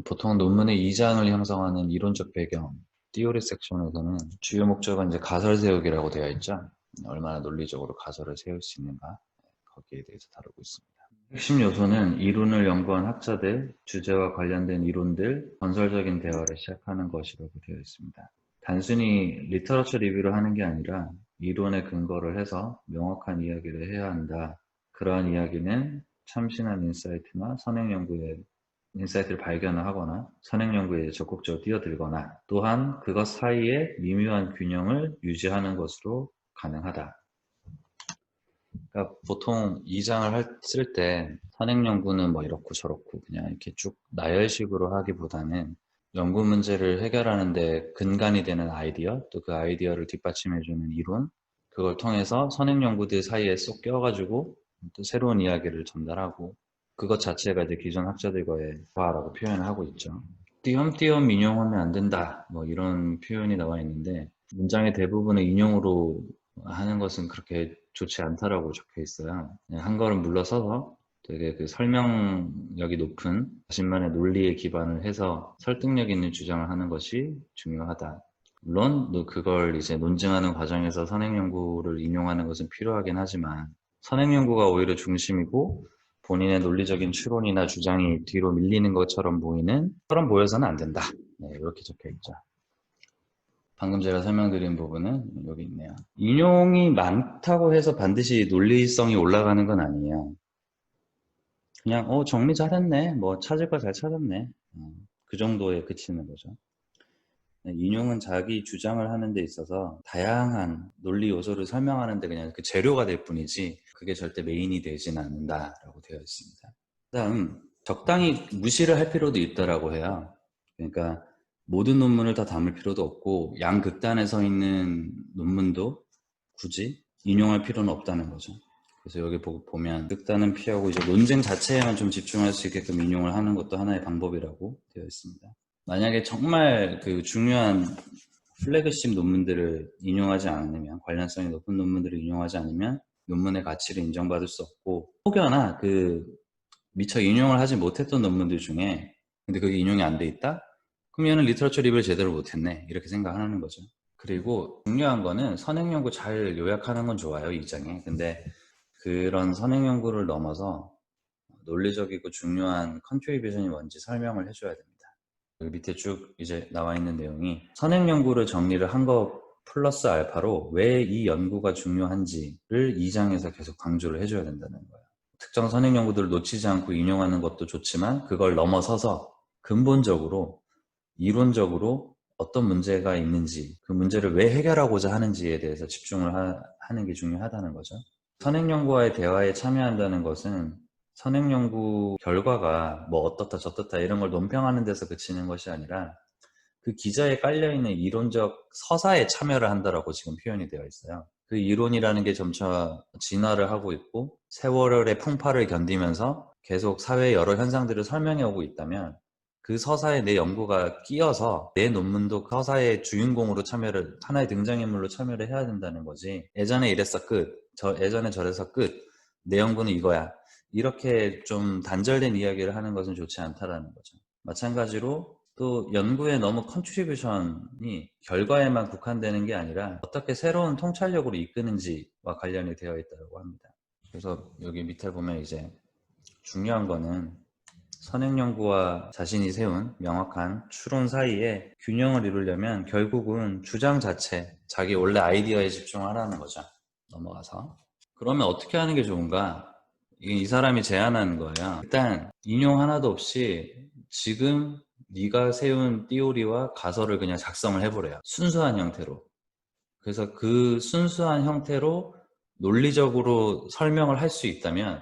보통 논문의 2장을 형성하는 이론적 배경, 티오리 섹션에서는 주요 목적은 이제 가설 세우기라고 되어 있죠. 얼마나 논리적으로 가설을 세울 수 있는가, 거기에 대해서 다루고 있습니다. 핵심 요소는 이론을 연구한 학자들, 주제와 관련된 이론들, 건설적인 대화를 시작하는 것이라고 되어 있습니다. 단순히 리터러처 리뷰를 하는 게 아니라 이론에 근거를 해서 명확한 이야기를 해야 한다. 그러한 이야기는 참신한 인사이트나 선행 연구에 인사이트를 발견을 하거나 선행 연구에 적극적으로 뛰어들거나 또한 그것 사이에 미묘한 균형을 유지하는 것으로 가능하다. 그러니까 보통 2장을 쓸 때 선행 연구는 뭐 이렇고 저렇고 그냥 이렇게 쭉 나열식으로 하기보다는 연구 문제를 해결하는 데 근간이 되는 아이디어, 또 그 아이디어를 뒷받침해주는 이론, 그걸 통해서 선행 연구들 사이에 쏙 껴가지고 또 새로운 이야기를 전달하고 그것 자체가 이제 기존 학자들과의 대화라고 표현을 하고 있죠. 띄엄띄엄 인용하면 안 된다, 뭐 이런 표현이 나와 있는데 문장의 대부분을 인용으로 하는 것은 그렇게 좋지 않다라고 적혀 있어요. 그냥 한 걸음 물러서서 되게 그 설명력이 높은 자신만의 논리에 기반을 해서 설득력 있는 주장을 하는 것이 중요하다. 물론 그걸 이제 논증하는 과정에서 선행 연구를 인용하는 것은 필요하긴 하지만 선행 연구가 오히려 중심이고 본인의 논리적인 추론이나 주장이 뒤로 밀리는 것처럼 보여서는 안 된다. 네, 이렇게 적혀 있죠. 방금 제가 설명드린 부분은 여기 있네요. 인용이 많다고 해서 반드시 논리성이 올라가는 건 아니에요. 그냥 정리 잘했네, 뭐 찾을 거 잘 찾았네, 그 정도에 그치는 거죠. 인용은 자기 주장을 하는 데 있어서 다양한 논리 요소를 설명하는 데 그냥 그 재료가 될 뿐이지 그게 절대 메인이 되지는 않는다라고 되어 있습니다. 그다음 적당히 무시를 할 필요도 있다라고 해요. 그러니까 모든 논문을 다 담을 필요도 없고 양극단에 서 있는 논문도 굳이 인용할 필요는 없다는 거죠. 그래서 여기 보면 극단은 피하고 이제 논쟁 자체에만 좀 집중할 수 있게끔 인용을 하는 것도 하나의 방법이라고 되어 있습니다. 만약에 정말 그 중요한 플래그십 논문들을 인용하지 않으면, 관련성이 높은 논문들을 인용하지 않으면 논문의 가치를 인정받을 수 없고, 혹여나 그 미처 인용을 하지 못했던 논문들 중에 근데 그게 인용이 안 돼 있다? 그럼 얘는 리터러처 리뷰를 제대로 못했네, 이렇게 생각하는 거죠. 그리고 중요한 거는 선행 연구 잘 요약하는 건 좋아요, 이 장에. 근데 그런 선행 연구를 넘어서 논리적이고 중요한 컨트리뷰션이 뭔지 설명을 해줘야 됩니다. 여기 밑에 쭉 이제 나와 있는 내용이 선행 연구를 정리를 한 거 플러스 알파로 왜 이 연구가 중요한지를 2장에서 계속 강조를 해줘야 된다는 거예요. 특정 선행 연구들을 놓치지 않고 인용하는 것도 좋지만 그걸 넘어서서 근본적으로 이론적으로 어떤 문제가 있는지, 그 문제를 왜 해결하고자 하는지에 대해서 집중을 하는 게 중요하다는 거죠. 선행 연구와의 대화에 참여한다는 것은 선행 연구 결과가 뭐 어떻다 저떻다 이런 걸 논평하는 데서 그치는 것이 아니라 그 기저에 깔려있는 이론적 서사에 참여를 한다라고 지금 표현이 되어 있어요. 그 이론이라는 게 점차 진화를 하고 있고 세월의 풍파를 견디면서 계속 사회의 여러 현상들을 설명해 오고 있다면 그 서사에 내 연구가 끼어서 내 논문도 그 서사의 주인공으로 하나의 등장인물로 참여를 해야 된다는 거지. 예전에 이랬어 끝, 예전에 저래서 끝, 내 연구는 이거야, 이렇게 좀 단절된 이야기를 하는 것은 좋지 않다라는 거죠. 마찬가지로 또 연구에 너무 컨트리뷰션이 결과에만 국한되는 게 아니라 어떻게 새로운 통찰력으로 이끄는지와 관련이 되어 있다고 합니다. 그래서 여기 밑에 보면 이제 중요한 거는 선행 연구와 자신이 세운 명확한 추론 사이에 균형을 이루려면 결국은 주장 자체, 자기 원래 아이디어에 집중하라는 거죠. 넘어가서. 그러면 어떻게 하는 게 좋은가? 이 사람이 제안하는 거예요. 일단 인용 하나도 없이 지금 네가 세운 띠오리와 가설을 그냥 작성을 해보래요. 순수한 형태로. 그래서 그 순수한 형태로 논리적으로 설명을 할 수 있다면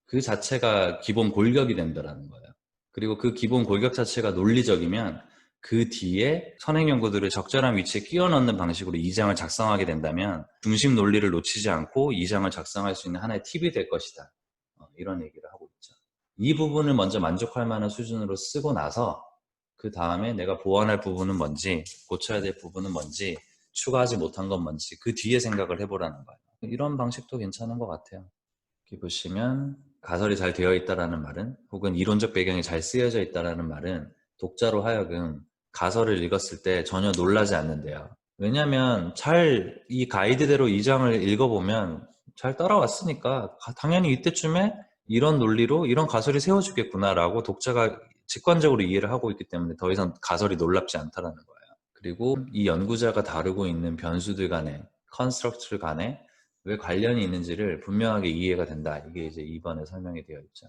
그 자체가 기본 골격이 된다는 거예요. 그리고 그 기본 골격 자체가 논리적이면 그 뒤에 선행 연구들을 적절한 위치에 끼워 넣는 방식으로 2장을 작성하게 된다면 중심 논리를 놓치지 않고 2장을 작성할 수 있는 하나의 팁이 될 것이다. 이런 얘기를 하고 있죠. 이 부분을 먼저 만족할 만한 수준으로 쓰고 나서 그 다음에 내가 보완할 부분은 뭔지, 고쳐야 될 부분은 뭔지, 추가하지 못한 건 뭔지 그 뒤에 생각을 해보라는 거예요. 이런 방식도 괜찮은 것 같아요. 여기 보시면 가설이 잘 되어 있다라는 말은, 혹은 이론적 배경이 잘 쓰여져 있다라는 말은 독자로 하여금 가설을 읽었을 때 전혀 놀라지 않는데요. 왜냐하면 이 가이드대로 이 장을 읽어보면 잘 따라왔으니까 당연히 이때쯤에 이런 논리로 이런 가설이 세워지겠구나라고 독자가 직관적으로 이해를 하고 있기 때문에 더 이상 가설이 놀랍지 않다라는 거예요. 그리고 이 연구자가 다루고 있는 변수들 간에 컨스트럭트 간에 왜 관련이 있는지를 분명하게 이해가 된다. 이게 이제 2번에 설명이 되어 있죠.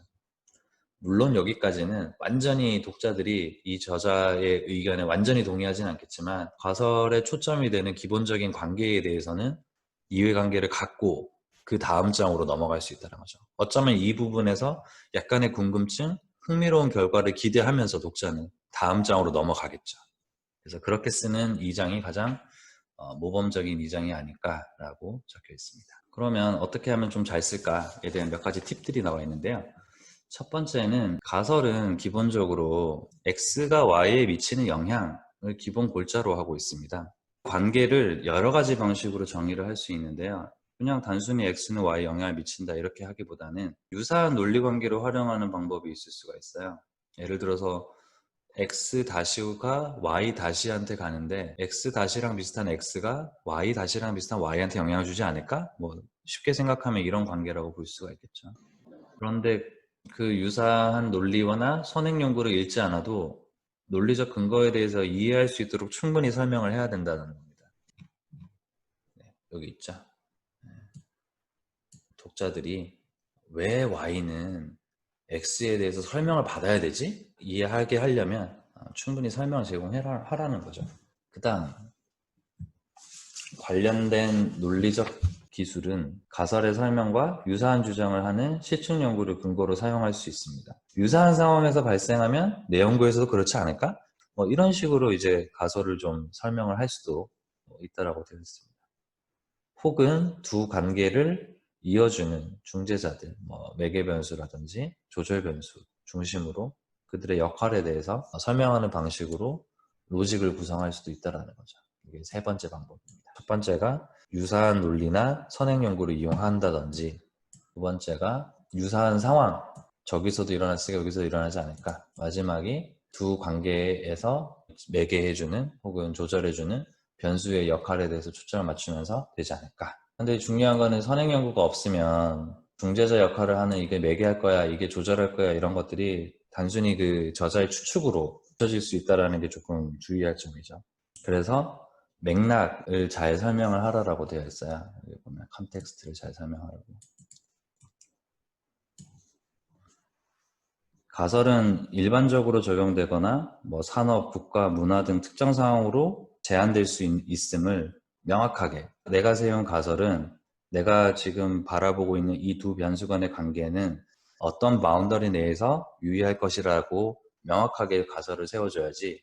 물론 여기까지는 완전히 독자들이 이 저자의 의견에 완전히 동의하지는 않겠지만 가설의 초점이 되는 기본적인 관계에 대해서는 이해관계를 갖고 그 다음 장으로 넘어갈 수 있다는 거죠. 어쩌면 이 부분에서 약간의 궁금증, 흥미로운 결과를 기대하면서 독자는 다음 장으로 넘어가겠죠. 그래서 그렇게 쓰는 이 장이 가장 모범적인 이 장이 아닐까라고 적혀 있습니다. 그러면 어떻게 하면 좀 잘 쓸까에 대한 몇 가지 팁들이 나와 있는데요. 첫 번째는 가설은 기본적으로 X가 Y에 미치는 영향을 기본 골자로 하고 있습니다. 관계를 여러 가지 방식으로 정의를 할 수 있는데요. 그냥 단순히 X는 Y에 영향을 미친다 이렇게 하기보다는 유사한 논리 관계로 활용하는 방법이 있을 수가 있어요. 예를 들어서 X-가 Y-한테 가는데 X-랑 비슷한 X가 Y-랑 비슷한 Y한테 영향을 주지 않을까? 뭐 쉽게 생각하면 이런 관계라고 볼 수가 있겠죠. 그런데 그 유사한 논리나 선행 연구를 읽지 않아도 논리적 근거에 대해서 이해할 수 있도록 충분히 설명을 해야 된다는 겁니다. 네, 여기 있죠. 독자들이 왜 Y는 X에 대해서 설명을 받아야 되지? 이해하게 하려면 충분히 설명을 제공하라는 거죠. 그 다음 관련된 논리적 기술은 가설의 설명과 유사한 주장을 하는 시측 연구를 근거로 사용할 수 있습니다. 유사한 상황에서 발생하면 내 연구에서도 그렇지 않을까? 뭐 이런 식으로 이제 가설을 좀 설명을 할 수도 있다라고 되어 있습니다. 혹은 두 관계를 이어주는 중재자들, 뭐 매개 변수라든지 조절 변수 중심으로 그들의 역할에 대해서 설명하는 방식으로 로직을 구성할 수도 있다라는 거죠. 이게 세 번째 방법입니다. 첫 번째가 유사한 논리나 선행 연구를 이용한다든지, 두 번째가 유사한 상황, 저기서도 일어났으니까 여기서 일어나지 않을까. 마지막이 두 관계에서 매개해주는 혹은 조절해주는 변수의 역할에 대해서 초점을 맞추면서 되지 않을까. 근데 중요한 거는 선행 연구가 없으면 중재자 역할을 하는 이게 매개할 거야, 이게 조절할 거야 이런 것들이 단순히 그 저자의 추측으로 붙여질 수 있다는 게 조금 주의할 점이죠. 그래서 맥락을 잘 설명을 하라고 되어 있어요. 여기 보면 컨텍스트를 잘 설명하라고. 가설은 일반적으로 적용되거나 뭐 산업, 국가, 문화 등 특정 상황으로 제한될 수 있음을 명확하게, 내가 세운 가설은 내가 지금 바라보고 있는 이 두 변수 간의 관계는 어떤 바운더리 내에서 유의할 것이라고 명확하게 가설을 세워줘야지,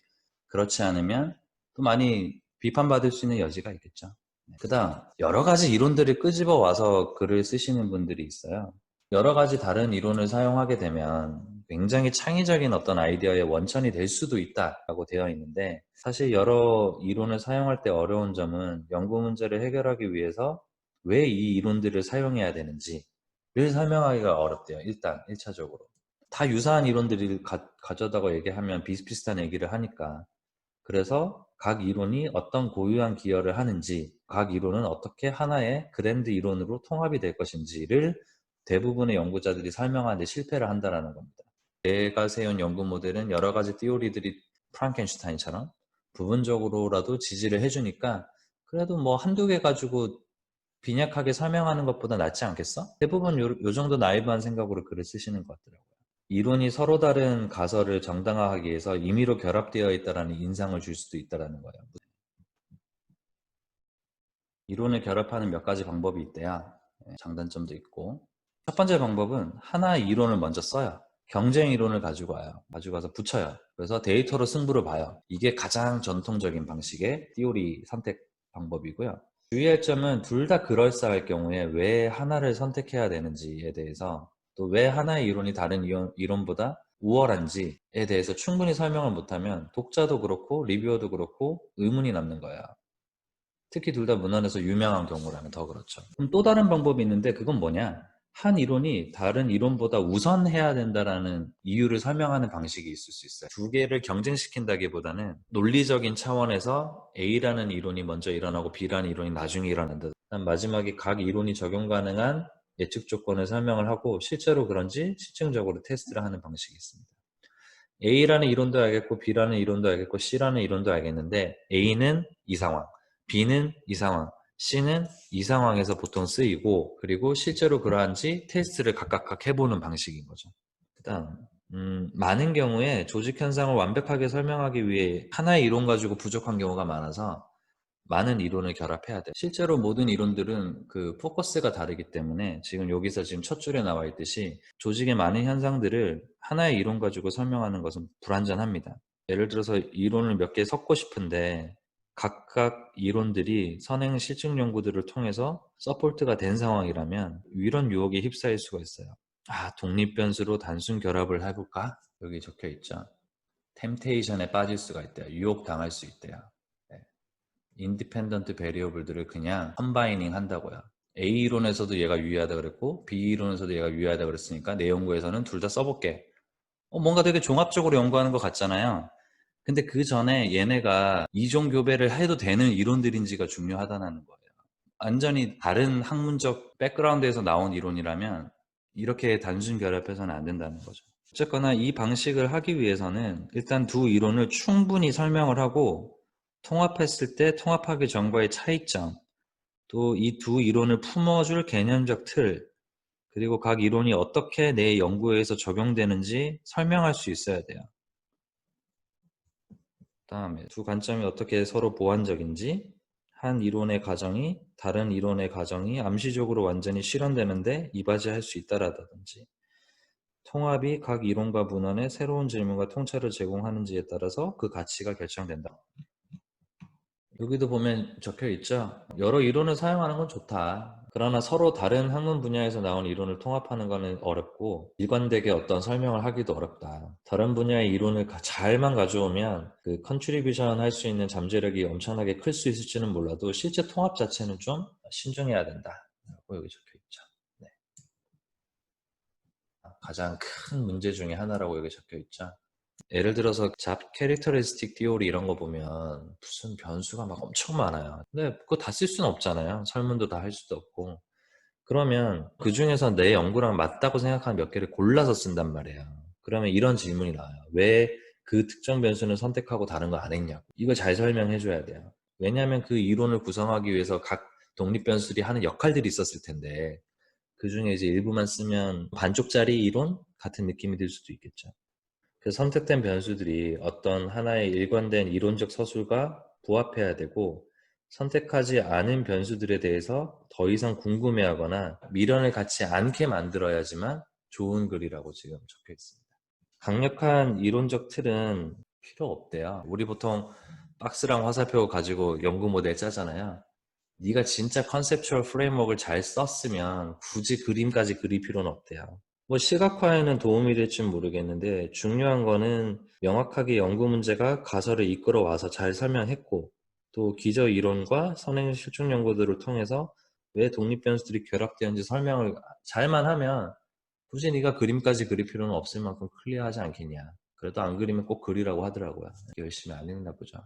그렇지 않으면 또 많이 비판받을 수 있는 여지가 있겠죠. 그 다음 여러 가지 이론들을 끄집어 와서 글을 쓰시는 분들이 있어요. 여러 가지 다른 이론을 사용하게 되면 굉장히 창의적인 어떤 아이디어의 원천이 될 수도 있다라고 되어 있는데, 사실 여러 이론을 사용할 때 어려운 점은 연구 문제를 해결하기 위해서 왜 이 이론들을 사용해야 되는지를 설명하기가 어렵대요. 일단 1차적으로 다 유사한 이론들을 가져다가 얘기하면 비슷비슷한 얘기를 하니까, 그래서 각 이론이 어떤 고유한 기여를 하는지, 각 이론은 어떻게 하나의 그랜드 이론으로 통합이 될 것인지를 대부분의 연구자들이 설명하는데 실패를 한다는 겁니다. 내가 세운 연구 모델은 여러 가지 띠오리들이 프랑켄슈타인처럼 부분적으로라도 지지를 해주니까 그래도 뭐 한두 개 가지고 빈약하게 설명하는 것보다 낫지 않겠어? 대부분 요 정도 나이브한 생각으로 글을 쓰시는 것 같더라고요. 이론이 서로 다른 가설을 정당화하기 위해서 임의로 결합되어 있다는 인상을 줄 수도 있다는 거예요. 이론을 결합하는 몇 가지 방법이 있대요. 장단점도 있고. 첫 번째 방법은 하나의 이론을 먼저 써요. 경쟁 이론을 가지고 와요. 가지고 와서 붙여요. 그래서 데이터로 승부를 봐요. 이게 가장 전통적인 방식의 띠오리 선택 방법이고요. 주의할 점은 둘 다 그럴싸할 경우에 왜 하나를 선택해야 되는지에 대해서, 또 왜 하나의 이론이 다른 이론보다 우월한지에 대해서 충분히 설명을 못하면 독자도 그렇고 리뷰어도 그렇고 의문이 남는 거예요. 특히 둘 다 문헌에서 유명한 경우라면 더 그렇죠. 그럼 또 다른 방법이 있는데 그건 뭐냐? 한 이론이 다른 이론보다 우선해야 된다라는 이유를 설명하는 방식이 있을 수 있어요. 두 개를 경쟁시킨다기보다는 논리적인 차원에서 A라는 이론이 먼저 일어나고 B라는 이론이 나중에 일어난다. 마지막에 각 이론이 적용 가능한 예측 조건을 설명을 하고 실제로 그런지 실증적으로 테스트를 하는 방식이 있습니다. A라는 이론도 알겠고 B라는 이론도 알겠고 C라는 이론도 알겠는데 A는 이 상황, B는 이 상황, C는 이 상황에서 보통 쓰이고 그리고 실제로 그러한지 테스트를 각각 해보는 방식인 거죠. 그다음 많은 경우에 조직 현상을 완벽하게 설명하기 위해 하나의 이론 가지고 부족한 경우가 많아서 많은 이론을 결합해야 돼. 실제로 모든 이론들은 그 포커스가 다르기 때문에 지금 여기서 지금 첫 줄에 나와 있듯이 조직의 많은 현상들을 하나의 이론 가지고 설명하는 것은 불완전합니다. 예를 들어서 이론을 몇 개 섞고 싶은데 각각 이론들이 선행 실증 연구들을 통해서 서포트가 된 상황이라면 이런 유혹에 휩싸일 수가 있어요. 독립 변수로 단순 결합을 해볼까? 여기 적혀 있죠. 템테이션에 빠질 수가 있대요. 유혹 당할 수 있대요. 인디펜던트 베리어블들을 그냥 컴바이닝 한다고요. A이론에서도 얘가 유의하다 그랬고 B이론에서도 얘가 유의하다 그랬으니까 내 연구에서는 둘 다 써볼게. 뭔가 되게 종합적으로 연구하는 것 같잖아요. 근데 그 전에 얘네가 이종 교배를 해도 되는 이론들인지가 중요하다는 거예요. 완전히 다른 학문적 백그라운드에서 나온 이론이라면 이렇게 단순 결합해서는 안 된다는 거죠. 어쨌거나 이 방식을 하기 위해서는 일단 두 이론을 충분히 설명을 하고 통합했을 때 통합하기 전과의 차이점, 또 이 두 이론을 품어줄 개념적 틀, 그리고 각 이론이 어떻게 내 연구에서 적용되는지 설명할 수 있어야 돼요. 다음에 두 관점이 어떻게 서로 보완적인지, 한 이론의 가정이 다른 이론의 가정이 암시적으로 완전히 실현되는데 이바지할 수 있다라든지, 통합이 각 이론과 문헌에 새로운 질문과 통찰을 제공하는지에 따라서 그 가치가 결정된다. 여기도 보면 적혀 있죠. 여러 이론을 사용하는 건 좋다. 그러나 서로 다른 학문 분야에서 나온 이론을 통합하는 것은 어렵고 일관되게 어떤 설명을 하기도 어렵다. 다른 분야의 이론을 잘만 가져오면 그 컨트리뷰션 할 수 있는 잠재력이 엄청나게 클 수 있을지는 몰라도 실제 통합 자체는 좀 신중해야 된다. 라고 여기 적혀 있죠. 네. 가장 큰 문제 중에 하나라고 여기 적혀 있죠. 예를 들어서 잡 캐릭터리스틱 티오리 이런 거 보면 무슨 변수가 막 엄청 많아요. 근데 그거 다 쓸 수는 없잖아요. 설문도 다 할 수도 없고. 그러면 그 중에서 내 연구랑 맞다고 생각하는 몇 개를 골라서 쓴단 말이에요. 그러면 이런 질문이 나와요. 왜 그 특정 변수는 선택하고 다른 거 안 했냐고. 이거 잘 설명해 줘야 돼요. 왜냐하면 그 이론을 구성하기 위해서 각 독립 변수들이 하는 역할들이 있었을 텐데 그 중에 이제 일부만 쓰면 반쪽짜리 이론 같은 느낌이 들 수도 있겠죠. 그 선택된 변수들이 어떤 하나의 일관된 이론적 서술과 부합해야 되고 선택하지 않은 변수들에 대해서 더 이상 궁금해하거나 미련을 갖지 않게 만들어야지만 좋은 글이라고 지금 적혀 있습니다. 강력한 이론적 틀은 필요 없대요. 우리 보통 박스랑 화살표 가지고 연구 모델 짜잖아요. 네가 진짜 컨셉추얼 프레임워크를 잘 썼으면 굳이 그림까지 그릴 필요는 없대요. 뭐 시각화에는 도움이 될지 모르겠는데 중요한 거는 명확하게 연구 문제가 가설을 이끌어 와서 잘 설명했고 또 기저 이론과 선행 실증 연구들을 통해서 왜 독립 변수들이 결합되는지 설명을 잘만 하면 굳이 네가 그림까지 그릴 필요는 없을 만큼 클리어하지 않겠냐. 그래도 안 그리면 꼭 그리라고 하더라고요. 열심히 안 읽나 보죠.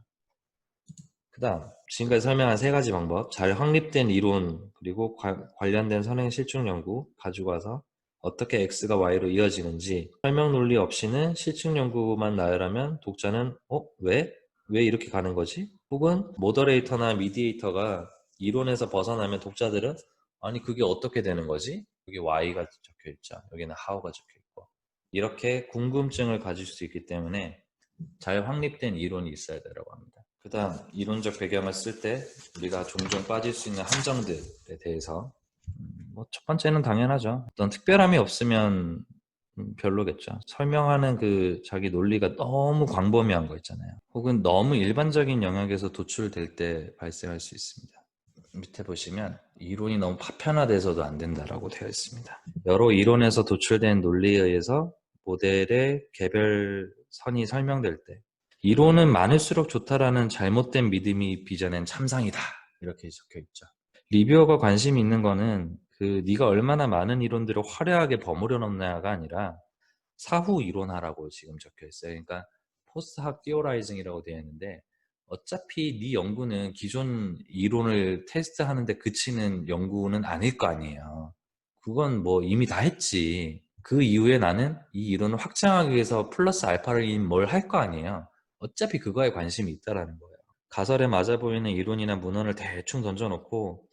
그 다음 지금까지 설명한 세 가지 방법, 잘 확립된 이론 그리고 관련된 선행 실증 연구 가지고 와서 어떻게 X가 Y로 이어지는지 설명 논리 없이는 실증 연구만 나열하면 독자는 왜? 왜 이렇게 가는 거지? 혹은 모더레이터나 미디에이터가 이론에서 벗어나면 독자들은 아니 그게 어떻게 되는 거지? 여기 Y가 적혀 있죠. 여기는 How가 적혀 있고 이렇게 궁금증을 가질 수 있기 때문에 잘 확립된 이론이 있어야 되라고 합니다. 그 다음 이론적 배경을 쓸 때 우리가 종종 빠질 수 있는 함정들에 대해서 첫 번째는 당연하죠. 어떤 특별함이 없으면 별로겠죠. 설명하는 그 자기 논리가 너무 광범위한 거 있잖아요. 혹은 너무 일반적인 영역에서 도출될 때 발생할 수 있습니다. 밑에 보시면 이론이 너무 파편화돼서도 안 된다라고 되어 있습니다. 여러 이론에서 도출된 논리에 의해서 모델의 개별선이 설명될 때 이론은 많을수록 좋다라는 잘못된 믿음이 빚어낸 참상이다. 이렇게 적혀 있죠. 리뷰어가 관심이 있는 거는 네가 얼마나 많은 이론들을 화려하게 버무려 놓냐가 아니라 사후 이론화라고 지금 적혀 있어요. 그러니까 포스트 학 티어라이징이라고 되어 있는데 어차피 네 연구는 기존 이론을 테스트하는 데 그치는 연구는 아닐 거 아니에요. 그건 뭐 이미 다 했지. 그 이후에 나는 이 이론을 확장하기 위해서 플러스 알파를 뭘 할 거 아니에요. 어차피 그거에 관심이 있다라는 거예요. 가설에 맞아 보이는 이론이나 문헌을 대충 던져놓고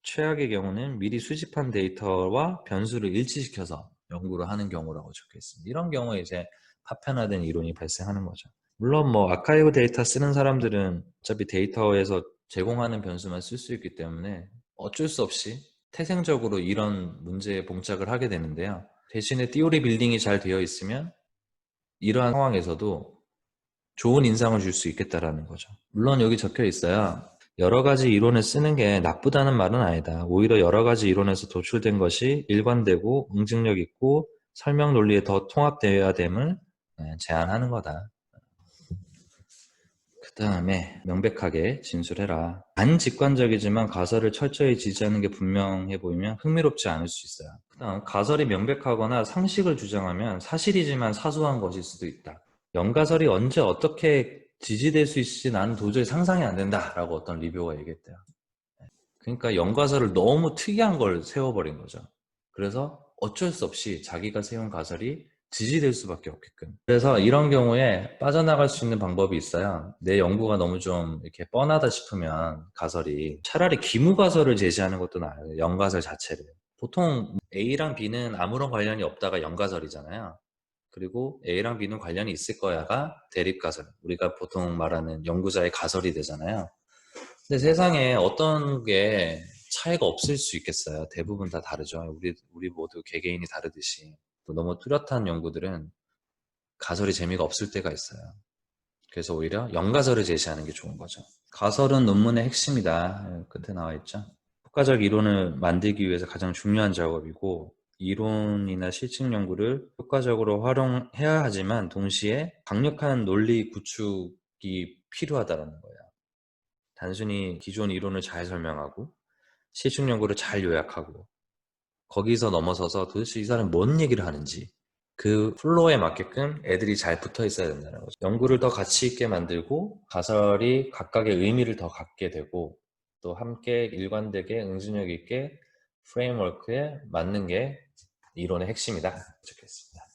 최악의 경우는 미리 수집한 데이터와 변수를 일치시켜서 연구를 하는 경우라고 적혀 있습니다. 이런 경우에 이제 파편화된 이론이 발생하는 거죠. 물론 뭐 아카이브 데이터 쓰는 사람들은 어차피 데이터에서 제공하는 변수만 쓸 수 있기 때문에 어쩔 수 없이 태생적으로 이런 문제에 봉착을 하게 되는데요. 대신에 띠오리 빌딩이 잘 되어 있으면 이러한 상황에서도 좋은 인상을 줄 수 있겠다라는 거죠. 물론 여기 적혀 있어요. 여러 가지 이론을 쓰는 게 나쁘다는 말은 아니다. 오히려 여러 가지 이론에서 도출된 것이 일관되고 응징력 있고 설명 논리에 더 통합되어야 됨을 제안하는 거다. 그 다음에 명백하게 진술해라. 반직관적이지만 가설을 철저히 지지하는 게 분명해 보이면 흥미롭지 않을 수 있어요. 그 다음 가설이 명백하거나 상식을 주장하면 사실이지만 사소한 것일 수도 있다. 연가설이 언제 어떻게 지지될 수 있을지 나는 도저히 상상이 안 된다라고 어떤 리뷰어가 얘기했대요. 그러니까 연가설을 너무 특이한 걸 세워버린 거죠. 그래서 어쩔 수 없이 자기가 세운 가설이 지지될 수밖에 없게끔. 그래서 이런 경우에 빠져나갈 수 있는 방법이 있어요. 내 연구가 너무 좀 이렇게 뻔하다 싶으면 가설이 차라리 기무가설을 제시하는 것도 나아요. 연가설 자체를. 보통 A랑 B는 아무런 관련이 없다가 연가설이잖아요. 그리고 A랑 B는 관련이 있을 거야가 대립가설. 우리가 보통 말하는 연구자의 가설이 되잖아요. 근데 세상에 어떤 게 차이가 없을 수 있겠어요. 대부분 다 다르죠. 우리 모두 개개인이 다르듯이. 또 너무 뚜렷한 연구들은 가설이 재미가 없을 때가 있어요. 그래서 오히려 연가설을 제시하는 게 좋은 거죠. 가설은 논문의 핵심이다. 끝에 나와 있죠. 효과적 이론을 만들기 위해서 가장 중요한 작업이고 이론이나 실증 연구를 효과적으로 활용해야 하지만 동시에 강력한 논리 구축이 필요하다는 거예요. 단순히 기존 이론을 잘 설명하고 실증 연구를 잘 요약하고 거기서 넘어서서 도대체 이 사람이 뭔 얘기를 하는지 그 플로어에 맞게끔 애들이 잘 붙어 있어야 된다는 거죠. 연구를 더 가치 있게 만들고 가설이 각각의 의미를 더 갖게 되고 또 함께 일관되게 응집력 있게 프레임워크에 맞는 게 이론의 핵심이다. 좋겠습니다.